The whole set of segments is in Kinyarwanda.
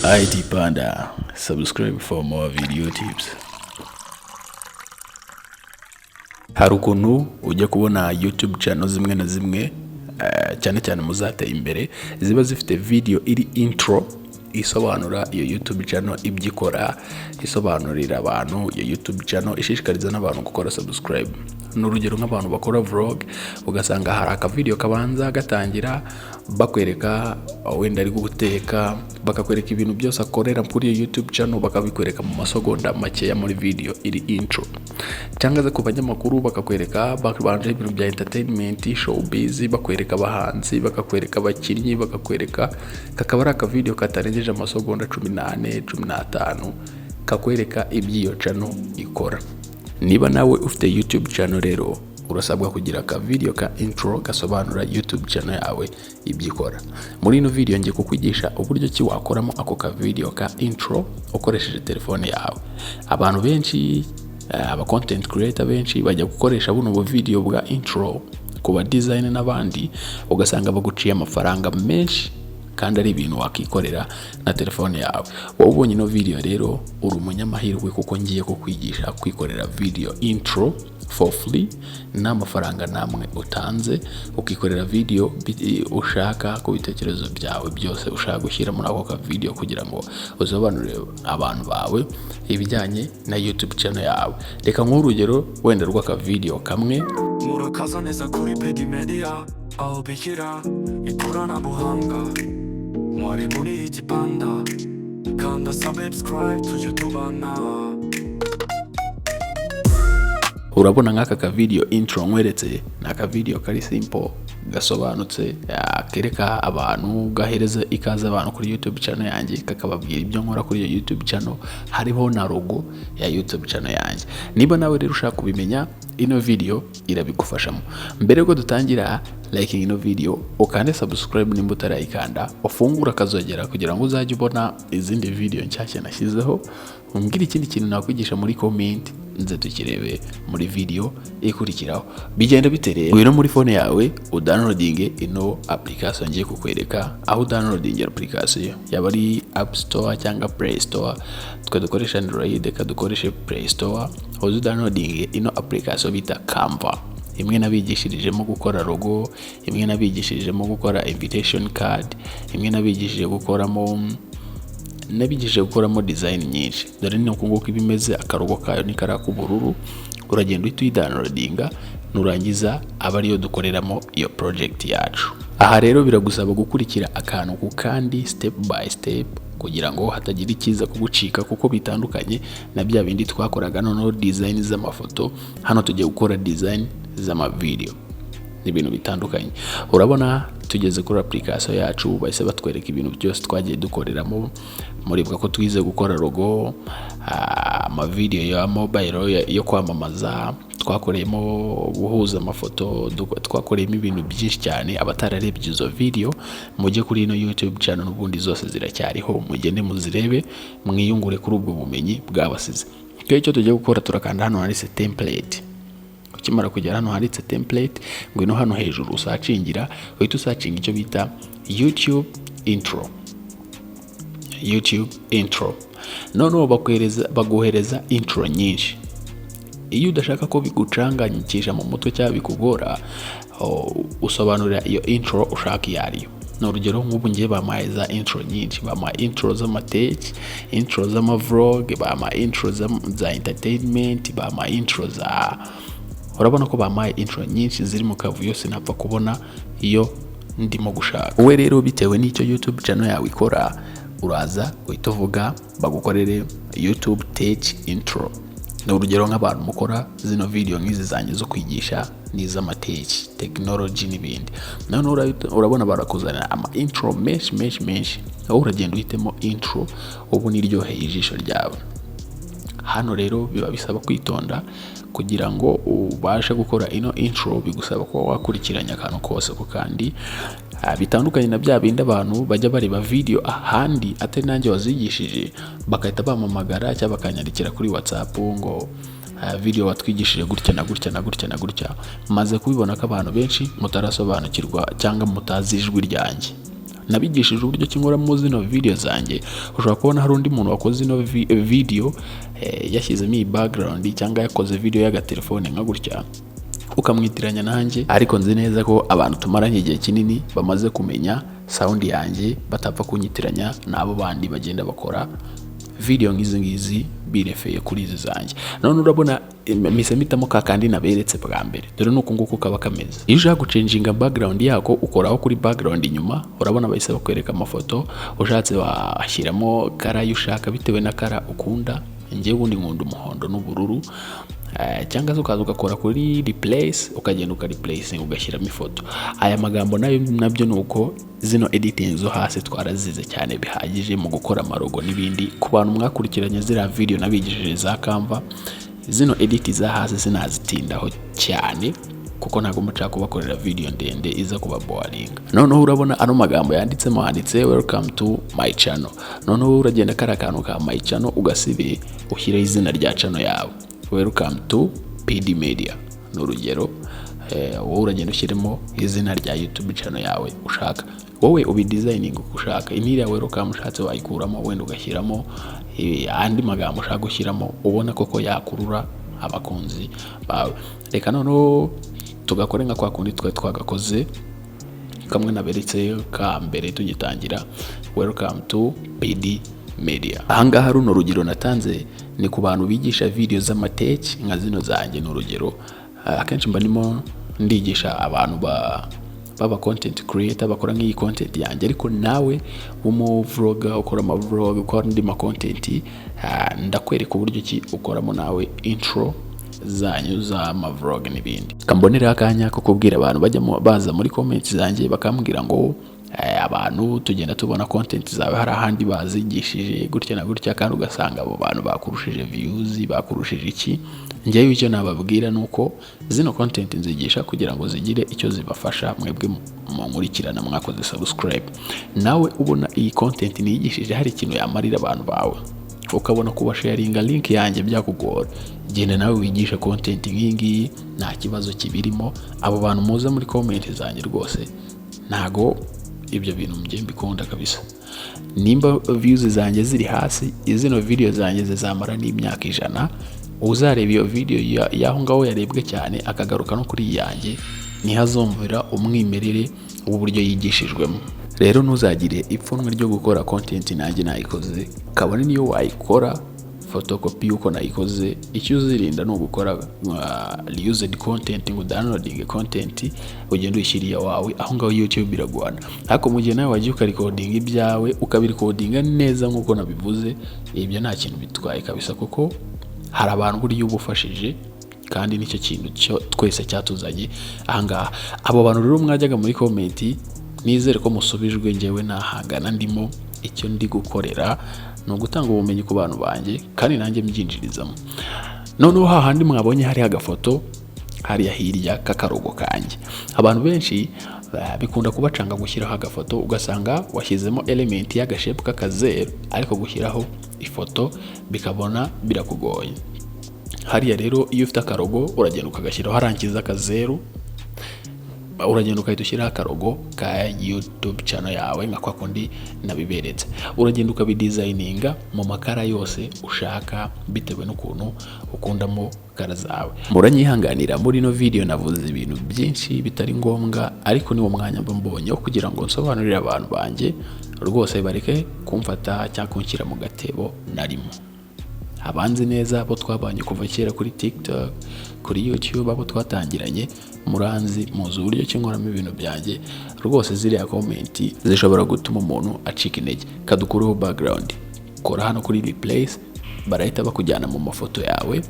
IT PANDA. Subscribe for more video tips. Hari ukuntu ujya kubona YouTube channel zimwe na zimwe cyane cyane muzateye imbere ziba zifite video iri intro isobanura iyo YouTube channel ibyikora, isobanurira abantu iyo YouTube channel, ishishikariza n'abantu gukora subscribe. N'urugero nk'abantu bakora vlog ugasanga hari aka video kabanza gatangira bakwereka wenda ari guteka, bakakwereka ibintu byose akorera kuri iyo YouTube channel, bakabikwereka mu masegonda makeya muri video iri intro. Cyangwa ze ku banyamakuru bakakwereka bakabanje ibintu bya entertainment, showbiz, bakwereka abahanzi, bakakwereka abakinnyi, bakakwereka kakaba ari aka video katarengeje amasegonda 18-15 kakwereka iby'iyo channel ikora. Niba nawe ufite YouTube channel rero urasabwa kugira ka video ka intro gasobanura YouTube channel yawe ibyikora. Muri ino video ngiye kukwigisha uburyo ki wakoramo ako ka video ka intro ukoresheje telefone yawe. Abantu benshi aba content creator benshi bajya gukoresha buno video bwa intro kuba design n'abandi, ugasanga baguciye amafaranga menshi kandi ari ibintu wakikorera na telefone yawe. Wowe ubonye ino video rero uri umunyamahirwe kuko ngiye kukwigisha kwikorera video intro for free n'amafaranga namwe utanze, ukikorera video ushaka ku bitekerezo byawe byose ushaka gushyira muri ako ka video kugira ngo uzobanurire abantu bawe ibijyanye na YouTube channel yawe. Reka nk'urugero wenda rw'aka video kamwe. Murakaza neza kuri media aho bikira ikoranabuhanga mwari muri iki PANDA kanda subscribe tujye tubana. Urabona nk'aka ka video intro nkweretse n'aka video kari simple gasobanutse, kereka abantu gahereza ikaze abantu kuri YouTube channel yanjye, kakababwira ibyo nkora kuri iyo YouTube channel, hariho na logo ya YouTube channel yanjye. Niba nawe rero ushaka kubimenya ino video irabigufashamo. Mbere ko dutangira, like ino video, ukande subscribe nimba utarayikanda, ufungura kazogera kugira ngo uzajye ubona izindi video nshyashya nashyizeho. Umbwira ikindi kintu nakwigisha muri comment nze tukirebe muri video ikurikiraho. Bigenda bitereye ngwino muri phone yawe udownloadinge ino application ngiye kukwereka aho downloading application yaba ari App Store cyangwa Play Store. Twe dukoresha Android kadukoreshe Play Store, uzu downloading ino application bita Canva. Imwe nabigishirijemo gukora logo, imwe nabigishirijemo gukora invitation card, imwe nabigishije gukoramo design nyinshi. Dore ni ukunguko ibimeze, akarogo kayo ni kara kubururu, uragenda uhita uyidownloadinga nurangiza aba ariyo dukoreramo iyo project yacu. Aha rero biragusaba gukurikira akantu ku kandi step by step kugira ngo hatagira ikiza kugucika, kuko bitandukanye na bya bindi twakoraga noneho design z'amafoto. Hano tugiye gukora design z'ama video, ni ibintu bitandukanye. Urabona tugeze kuri application yacu, bahise batwereka ibintu byose twagiye dukoreramo. Muribuka ko twize gukora logo, ama video ya mobile yo kwamamaza, twakoreyemo guhuza amafoto, twakoreyemo ibintu byinshi cyane. Abatararebye izo video mujye kuri ino YouTube channel n'ubundi zose ziracyariho, mugende muzirebe mwiyungure kuri ubwo bumenyi bwabasize. Icyo tugiye gukora, turakanda hano handitse template. Ukimara kugera hano handitse template, ngwino hano hejuru usacingira, uhita usacinga icyo bita YouTube intro. YouTube intro noneho baguhereza intro nyinshi. Iyo udashaka ko bigucanganyikisha mu mutwe cyangwa bikugora, usobanurira iyo intro ushaka iyo ariyo. N'urugero nk'ubu ngiye bamaye za intro nyinshi, bamaye intro z'amatech, intro z'amavlog, bamaye intro za entertainment, bamaye intro za, urabona ko bamaye intro nyinshi ziri mu kavuyo sinapfa kubona iyo ndimo gushaka. Wowe rero bitewe n'icyo YouTube channel yawe ikora, uraza uhita uvuga bagukorere YouTube tech intro. N'urugero nk'abantu mukora zino video nk'izi zanjye zo kwigisha n'iz'amatech, technology n'ibindi, none urabona barakuzanira ama intro menshi. Aho uragenda uhitemo intro ubu niryoheye ijisho ryawe. Hano rero biba bisaba kwitonda kugira ngo ubashe gukora ino intro, bigusaba ko wakurikiranya akantu kose ko kandi bitandukanye na bya bindi abantu bajya bareba video ahandi atari nanjye wazigishije, bakahita bamamagara cyangwa bakanyandikira kuri WhatsApp ngo video watwigishije gutya na gutya. Maze kubibona ko abantu benshi mutarasobanukirwa cyangwa mutazi ijwi ryanjye. nabigishije uburyo kinkoramo zino video zanjye. Ushobora kubona hari undi muntu wakoze ino video yashyizemo iyi background cyangwa yakoze video y'agatelefone nka gutya ukamwitiranya nanjye, ariko nzi neza ko abantu tumaranye igihe kinini bamaze kumenya sound yanjye batapfa kunyitiranya n'abo bandi bagenda bakora video ngizi birefeye kuri izi zanjye. None urabona mise mitamo kakandi naberetse bwa mbere, dore nuko nguko kaba kameze. Iyo ushaka guchanginga background yako ukoraho kuri background inyuma, urabona bahise bakwereka amafoto, ushatse washyiramo kara yushaka bitewe na kara ukunda. Ngiye ubundi nkunda umuhondo n'ubururu, cyangwa se ukaza ugakora kuri replace, ukagenda ukareplacing ugashyiramo ifoto. Aya magambo nabyo nuko zino editing zo hasi twarazize cyane bihagije mu gukora amarogo n'ibindi. Ku bantu mwakurikiranye zira video nabigishije za Canva, zino edit za hasi sinazitindaho cyane kuko ntago mushaka kubakorera video ndende iza kuba boring. Noneho urabona ano magambo yanditsemo, handitse welcome to my channel. Noneho uragenda karakantu ka my channel ugasibe ushyira izina rya channel yawe, welcome to PD Media n'urugero. Wowe uragenda ushyiremo izina rya YouTube channel yawe ushaka, wowe ubidesigning uko ushaka. Intira yawe welcome ushatse wayikuramo, wenda ugashyiramo andi magambo ushaka gushyiramo ubona koko yakurura abakunzi bawe. Reka noneho tugakore nka kwa kundi twagakoze kamwe naberetse ka mbere tugitangira, welcome to PD Media. Ahangaha runo rugero natanze ni ku bantu bigisha video z'amatech nka zino zanjye n'urugero. Akenshi mba ndimo ndigisha abantu baba content creator bakora nk'iyi content yanjye, ariko nawe vlogger ukora ama vlog, ukora indi ma content, ndakwereka uburyo ki ukoramo nawe intro zanyu za ama vlog n'ibindi. Kambonera akanya ko kubwira abantu baza muri comments zanjye bakambwira ngo abantu tugenda tubona content zawe hari ahandi bazigishije gutya na gutya, kandi ugasanga abo bantu bakurushije views, bakurushije iki. Njyewe icyo nababwira nuko zino content nzigisha kugira ngo zigire icyo zibafasha mwebwe munkurikirana mwakoze subscribe. Nawe ubona iyi content niyigishije hari ikintu yamarira abantu bawe, ukabona kuba sharinga link yanjye byakugora, genda nawe wigisha content nk'ingiyi nta kibazo kibirimo. Abo bantu muza muri comment zanjye rwose ntago ibyo bintu mje mbikunda kabisa. Nimba views zanjye ziri hasi, izino video zanjye zizamara n'imyaka 100, uzareba iyo video yaho ngaho yarebwe cyane akagaruka no kuri yanjye, ntihazumvira umwimerere w'uburyo yigishijwemo. Rero ntuzagire ipfunwe ryo gukora content nanjye nayikoze, kabone niyo wayikora photocopy yuko nayikoze. Icyo uzirinda no gukora used content, ngo downloading content ugenda uyishyiriya wawe, aho ngaho YouTube biragwana. Ariko mu gihe nawe wagiye ukarecording ibyawe ukabirecordinga neza nkuko nabivuze, ibyo nta kintu bitwaye kabisa, kuko hari abantu buri yubufashije, kandi nicyo kintu cyo twese cyatuzanye ahangaha. Abo bantu rero mwajyaga muri comment, nizere ko musubijwe. Njyewe nahangana ndimo, icyo ndi gukorera no gutanga ubumenyi ku bantu banjye, kandi nanjye mbyinjirizamo. Noneho hahandi mwabonye hari agafoto hariya hirya kakarogo kanjye, abantu benshi bikunda kubacanga gushyiraho agafoto, ugasanga washyizemo element y'agashape k'akazeru, ariko gushyiraho ifoto bikabona birakugoye. Hariya rero iyo ufite akarogo uragenda ukagashyiraho harangiza akazeru, uragenda ukahita ushyiraho akarogo ka YouTube channel yawe nka kwa kundi nabiberetse. Uragenda ukabidesigninga mu makara yose ushaka bitewe n'ukuntu ukundamo kara zawe. Muranyihanganira muri no video navuze ibintu byinshi bitari ngombwa, ariko ni wo mwanya mbonye kugira ngo nsobanurire abantu banjye rwose bareke kumfata cyangwa kunshyira mu gatebo narimo. Abanzi neza abo twabanye kuva kera kuri TikTok, kuri YouTube, abo twatangiranye muranzi, muzi uburyo kinkoramo ibintu byanjye rwose. Ziriya comment zishobora gutuma umuntu acika intege. Kadukureho background, kora hano kuri replace, barahita bakujyana mu mafoto yawe,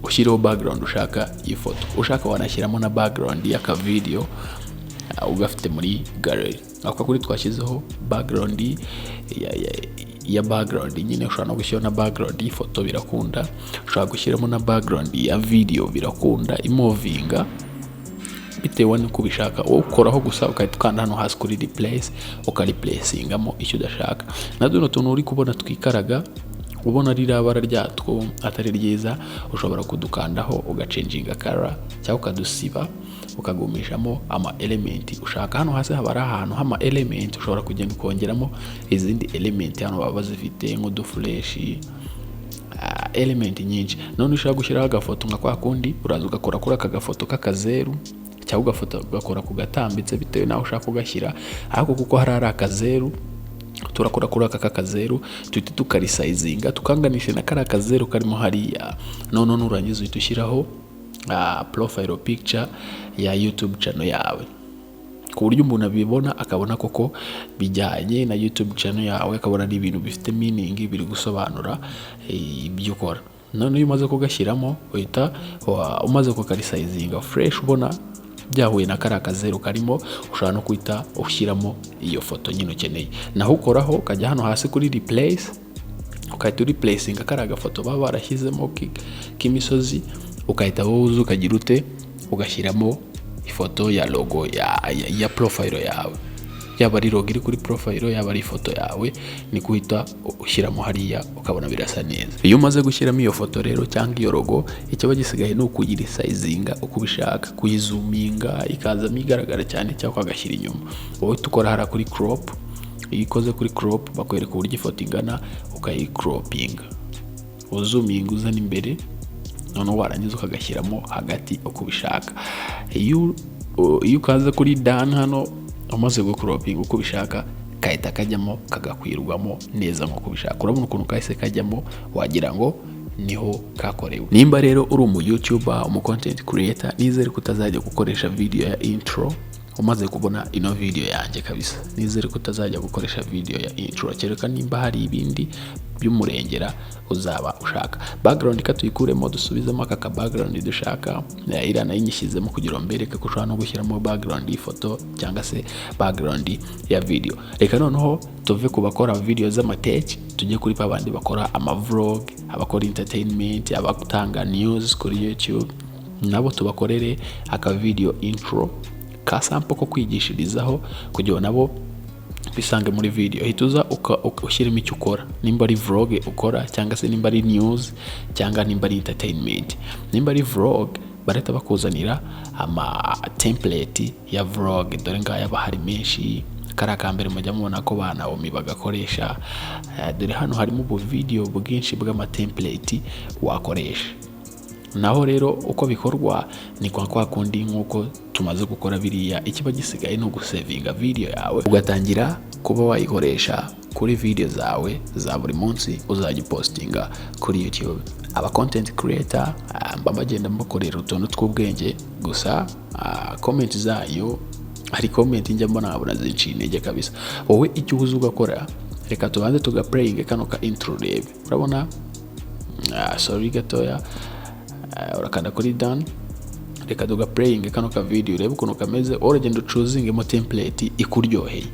ushyiraho background ushaka ifoto. Ushaka wanashyiramo na background y'aka video ugafite muri gallery. Ako kuri twashyizeho background ya background nyine, ushobora no gushyira na background y'ifoto birakunda, ushobora gushyiramo na background ya video birakunda, imovinga bitewe n'uko ubishaka. Ukoraho gusa ukahita ukanda hano hasi kuri replace, ukareplacingamo icyo udashaka. Na duno tuntu uri kubona twikaraga ubona ririya bara ryatwo atari ryiza, ushobora kudukandaho ugacenjinga color cyangwa ukadusiba ukagumishamo ama element ushaka. Hano hasi haba ari ahantu hama element ushobora kugenda ukongeramo izindi element, hano baba zifite nk'udufresh element nyinshi. None ushaka gushyiraho agafoto nka kwa kundi, uraza ugakora kuri aka gafoto k'akazeru cyangwa ugakora ku gatambitse bitewe naho ushaka kugashyira, ariko kuko hari akazeru turakora kuri aka kakazeru tuhita tukarisayizinga tukanganisha na kari akazeru karimo hariya. None nurangiza uhita ushyiraho profile picture ya YouTube channel yawe, ku buryo umuntu abibona akabona koko bijyanye na YouTube channel yawe, akabona ari ibintu bifite meaning biri gusobanura ibyo ukora. None iyo umaze kugashyiramo uhita umaze kukarisayizinga fresh, ubona byahuye na kari akazeru karimo, ushobora no kwita ushyiramo iyo foto nyine ukeneye. Naho ukoraho ukajya hano hasi kuri replace, ukahita replacinga kari agafoto baba barashyizemo k'imisozi, ukahita wowe ukagira ute ugashyiramo ifoto ya logo ya profile yawe, yaba ari logo iri kuri profile, yaba ari ifoto yawe, ni kuhita ushyiramo hariya ukabona birasa neza. Iyo umaze gushyiramo iyo foto rero cyangwa iyo logo, icyo bagisigaye ni ukugira sizinga uko ubishaka, kuyizuminga ikazamo igaragara cyane cyangwa agashyira inyuma. Wowe tukora hara kuri crop, iyo ikoze kuri crop bakwereka uburyo ifoto ingana, ukayicropinga uzuminga uzana imbere, none warangiza ukagashyiramo hagati uko ubishaka. Iyo ukaza kuri done hano umaze gucropinga uko ubishaka, kahita kajyamo kagakwirwamo neza nk'uko ubishaka. Urabona ukuntu kahise kajyamo wagira ngo niho kakorewe. Nimba rero uri umu YouTuber, umu content creator, nizere kutazajya gukoresha video ya intro umaze kubona ino video yanjye kabisa. Nizere kutazajya gukoresha video ya intro, kereka nimba hari ibindi by'umurengera uzaba ushaka. Background katuyikuremo dusubizemo aka background dushaka, ira nayinyishyizemo kugira mbereke ko ushobora no gushyiramo background y'ifoto cyangwa se background ya video. Reka noneho tuve ku bakora video z'amatech tujye kuri babandi bakora ama vlog, abakora entertainment, abagutanga news kuri YouTube, nabo tubakorere aka video intro kasampo ko kwigishirizaho kugira nabo bisange muri video. Hituza ushyiremo icyo ukora, nimba ari vlog ukora cyangwa se nimba ari news cyangwa nimba ari entertainment. Nimba ari vlog bareta bakuzanira ama template ya vlog, dore ngaya bahari menshi. Kara kambere mujya mubona ko bana umi bagakoresha, dore hano harimo ubu video bwinshi bw'ama template wakoresha. Naho rero uko bikorwa ni kwa kundi nkuko tumaze gukora biriya, ikiba gisigaye no gusevinga video yawe ugatangira kuba wayikoresha kuri video zawe za buri munsi uzajya postinga kuri YouTube. Aba content creator bagenda bakorera utuntu tw'ubwenge gusa, comment zayo hari comment njya mbona abona zinci intege kabisa. Wowe icyo uzi ugakora, reka tubanze tugaplaying kano ka intro rebe. Urabona sorry gatoya, urakanda kuri done, reka tuga playing kano ka video rebe ukuntu kameze. Uragenda choosing mo template ikuryoheye.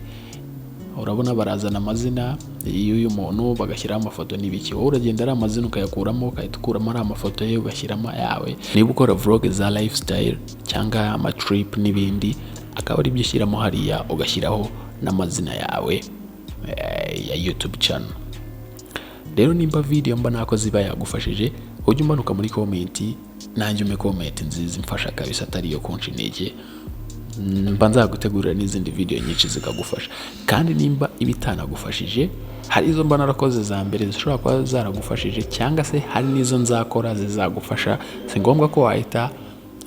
Urabona barazana amazina y'uyu muntu bagashyira amafoto n'ibiki, wowe uragenda ari amazina ukayakuramo, ukayitukuramo ari amafoto ye ugashyiramo ayawe. Niba ukora vlog za lifestyle cyangwa ama trip n'ibindi, akaba ari byo ushyiramo hariya ugashyiraho n'amazina yawe ya YouTube channel. Rero nimba video mba nako ziba yagufashije, ujye umanuka muri comment, nanjye ume comment nziza imfasha kabisa, atari yo kunca intege. Mba nzagutegurira n'izindi video nyinshi zikagufasha. Kandi nimba ibitanagufashije, hari izo mba narakoze za mbere zishobora kuba zaragufashije, cyangwa se hari n'izo nzakora zizagufasha, si ngombwa ko wahita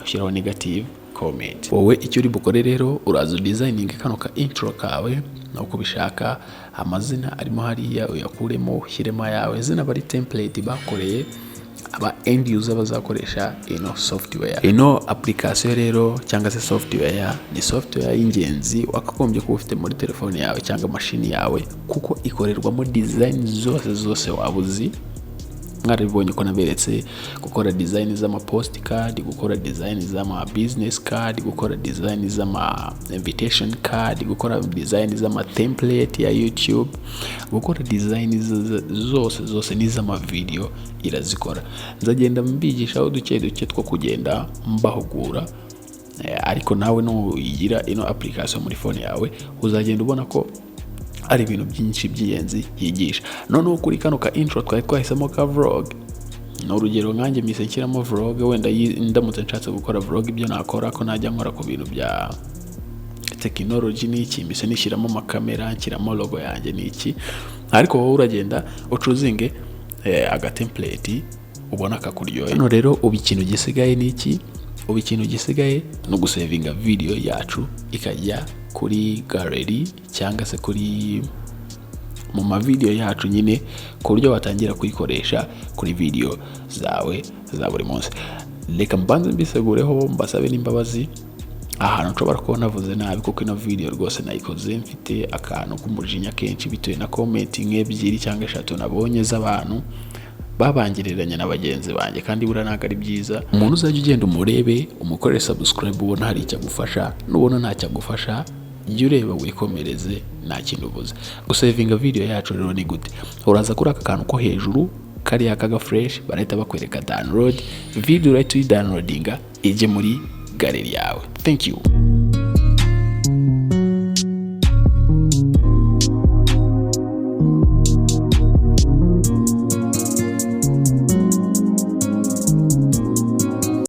ushyiraho negative comment. Wowe icyo uri bukore rero, uraza designing kano ka intro kawe uko bishaka, amazina arimo hariya uyakuremo ushyiremo yawe, zina bari template bakoreye aba end user bazakoresha ino software. Ino application rero cyangwa se software ni software y'ingenzi wakagombye kuba ufite muri telefone yawe cyangwa machine yawe, kuko ikorerwamo design zose wabuzi. Mwaribonye ko naberetse gukora design z'ama postcard, gukora design z'ama business card, gukora design z'ama invitation card, gukora design z'ama template ya YouTube, gukora design zose n'iz'ama video irazikora. Nzagenda mbigisha aho duke two kugenda mbahugura, ariko nawe no yigira ino application muri phone yawe uzagenda ubona ko ari ibintu byinshi by'ingenzi yigisha. Noneho kuri kano ka intro twari twahisemo ka vlog, urugero nkanjye mise nshyiramo vlog, wenda ndamutse nshatse gukora vlog ibyo nakora ko najya nkora ku bintu bya technology n'iki, mise nishyiramo amakamera, nshyiramo logo yanjye n'iki, ariko wowe uragenda ucuzinge aga template ubona kakuryoye. Hano rero ubu ikintu gisigaye n'iki, ubu ikintu gisigaye no gusavinga video yacu ikajya kuri gallery cyangwa se kuri mu ma video yacu nyine, ku buryo watangira kuyikoresha kuri video zawe za buri munsi. Reka mbanze mbisegureho mbasabe n'imbabazi ahantu nshobora kuba navuze nabi, kuko ino video rwose nayikoze mfite akantu k'umujinya kenshi bitewe na comment nk'ebyiri cyangwa 3 nabonye z'abantu babangereranya na bagenzi banjye, kandi bura ntago ari byiza. Umuntu uzajya ugenda umurebe, umukorere subscribe, ubona hari icyo agufasha, nubona ntacyo agufasha jya ureba wikomereze, nta kintu ubuze. Gusavinga video yacu rero ni gute? Uraza kuri aka kantu ko hejuru kariya kaga fresh, barahita bakwereka download video, right to downloadinga ije muri gallery yawe. Thank you.